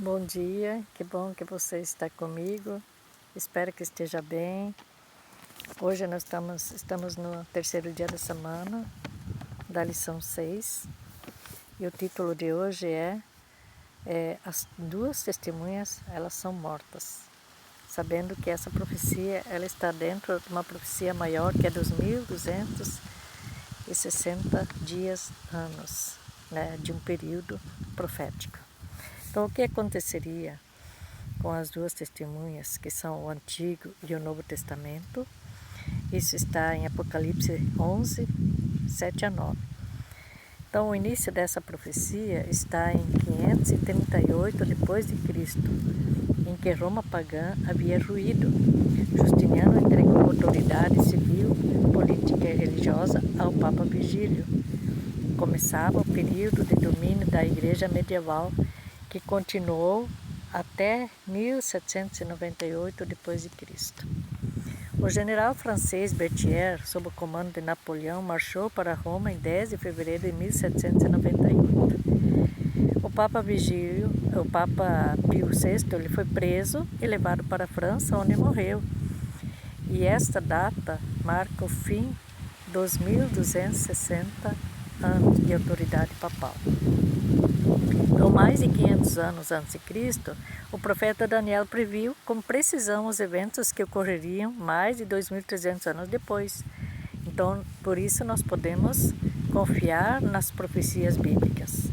Bom dia, que bom que você está comigo, espero que esteja bem. Hoje nós estamos no terceiro dia da semana, da lição 6, e o título de hoje As duas testemunhas, elas são mortas. Sabendo que essa profecia, ela está dentro de uma profecia maior, que é dos 1260 dias, anos, né, de um período profético. Então, o que aconteceria com as duas testemunhas, que são o Antigo e o Novo Testamento? Isso está em Apocalipse 11, 7 a 9. Então, o início dessa profecia está em 538 depois de Cristo, em que Roma pagã havia ruído. Justiniano entregou autoridade civil, política e religiosa ao Papa Vigílio. Começava o período de domínio da Igreja medieval, que continuou até 1798 depois de Cristo. O general francês Berthier, sob o comando de Napoleão, marchou para Roma em 10 de fevereiro de 1798. O Papa Pio VI, ele foi preso e levado para a França, onde morreu. E esta data marca o fim dos 1260 anos de autoridade papal. Então, mais de 500 anos antes de Cristo, o profeta Daniel previu com precisão os eventos que ocorreriam mais de 2.300 anos depois. Então, por isso nós podemos confiar nas profecias bíblicas.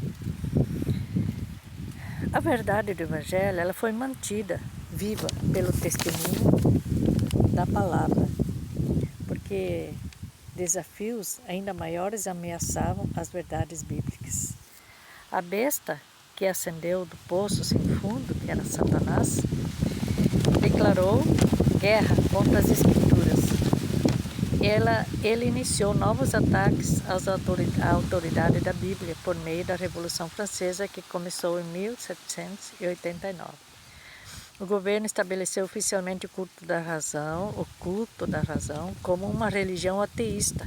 A verdade do Evangelho, ela foi mantida viva pelo testemunho da palavra, porque desafios ainda maiores ameaçavam as verdades bíblicas. A besta que ascendeu do poço sem fundo, que era Satanás, declarou guerra contra as Escrituras. Ele iniciou novos ataques à autoridade da Bíblia por meio da Revolução Francesa, que começou em 1789. O governo estabeleceu oficialmente o culto da razão, como uma religião ateísta,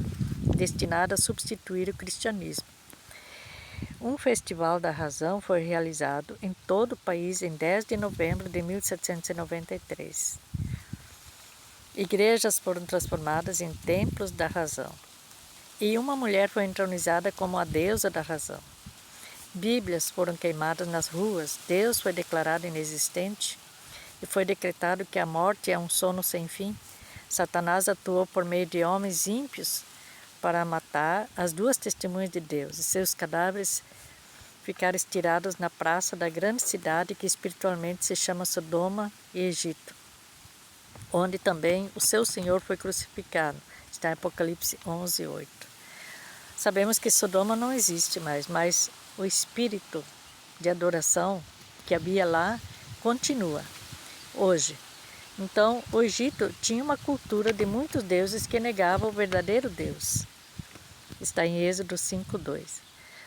destinada a substituir o cristianismo. Um festival da razão foi realizado em todo o país em 10 de novembro de 1793. Igrejas foram transformadas em templos da razão. E uma mulher foi entronizada como a deusa da razão. Bíblias foram queimadas nas ruas, Deus foi declarado inexistente e foi decretado que a morte é um sono sem fim. Satanás atuou por meio de homens ímpios para matar as duas testemunhas de Deus, e seus cadáveres ficaram estirados na praça da grande cidade que espiritualmente se chama Sodoma e Egito, onde também o seu Senhor foi crucificado. Está em Apocalipse 11, 8. Sabemos que Sodoma não existe mais, mas o espírito de adoração que havia lá continua hoje. Então, o Egito tinha uma cultura de muitos deuses que negavam o verdadeiro Deus. Está em Êxodo 5:2.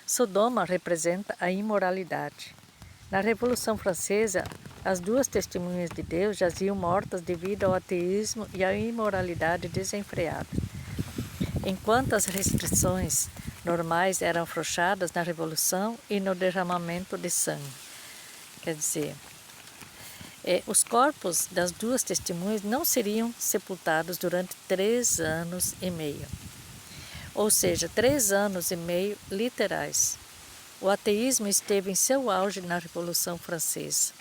Sodoma representa a imoralidade. Na Revolução Francesa, as duas testemunhas de Deus jaziam mortas devido ao ateísmo e à imoralidade desenfreada. Enquanto as restrições normais eram afrouxadas na Revolução e no derramamento de sangue. Quer dizer, os corpos das duas testemunhas não seriam sepultados durante 3 anos e meio. Ou seja, 3 anos e meio literais. O ateísmo esteve em seu auge na Revolução Francesa,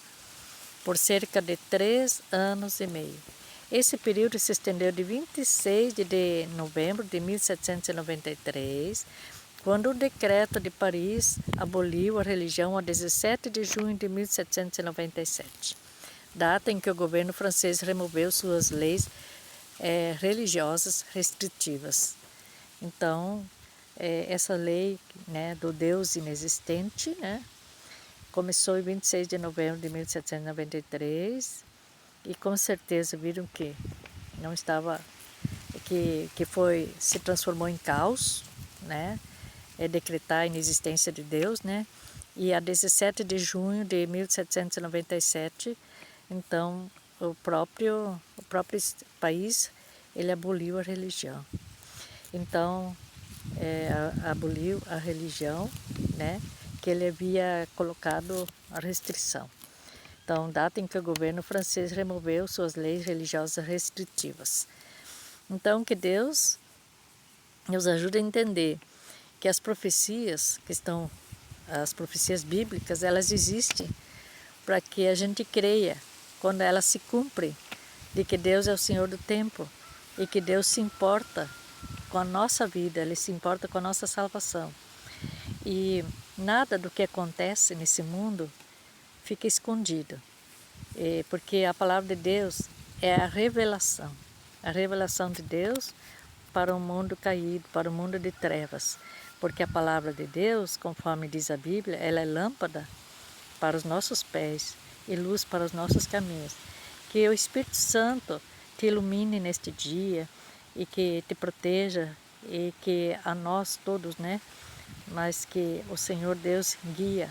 por cerca de 3 anos e meio. Esse período se estendeu de 26 de novembro de 1793, quando o Decreto de Paris aboliu a religião, a 17 de junho de 1797, data em que o governo francês removeu suas leis religiosas restritivas. Então, essa lei, né, do Deus inexistente, né, começou em 26 de novembro de 1793 e com certeza viram que não estava, se transformou em caos, né, decretar a inexistência de Deus, né, e a 17 de junho de 1797, então o próprio país, ele aboliu a religião. Então, aboliu a religião, né, que ele havia colocado a restrição. Então, data em que o governo francês removeu suas leis religiosas restritivas. Então, que Deus nos ajude a entender que as profecias as profecias bíblicas, elas existem para que a gente creia quando elas se cumprem, de que Deus é o Senhor do tempo e que Deus se importa com a nossa vida, Ele se importa com a nossa salvação. E nada do que acontece nesse mundo fica escondido, porque a palavra de Deus é a revelação de Deus para o mundo caído, para o mundo de trevas, porque a palavra de Deus, conforme diz a Bíblia, ela é lâmpada para os nossos pés e luz para os nossos caminhos. Que o Espírito Santo te ilumine neste dia e que te proteja e que a nós todos, mas que o Senhor Deus guia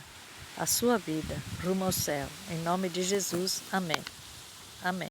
a sua vida rumo ao céu. Em nome de Jesus, amém. Amém.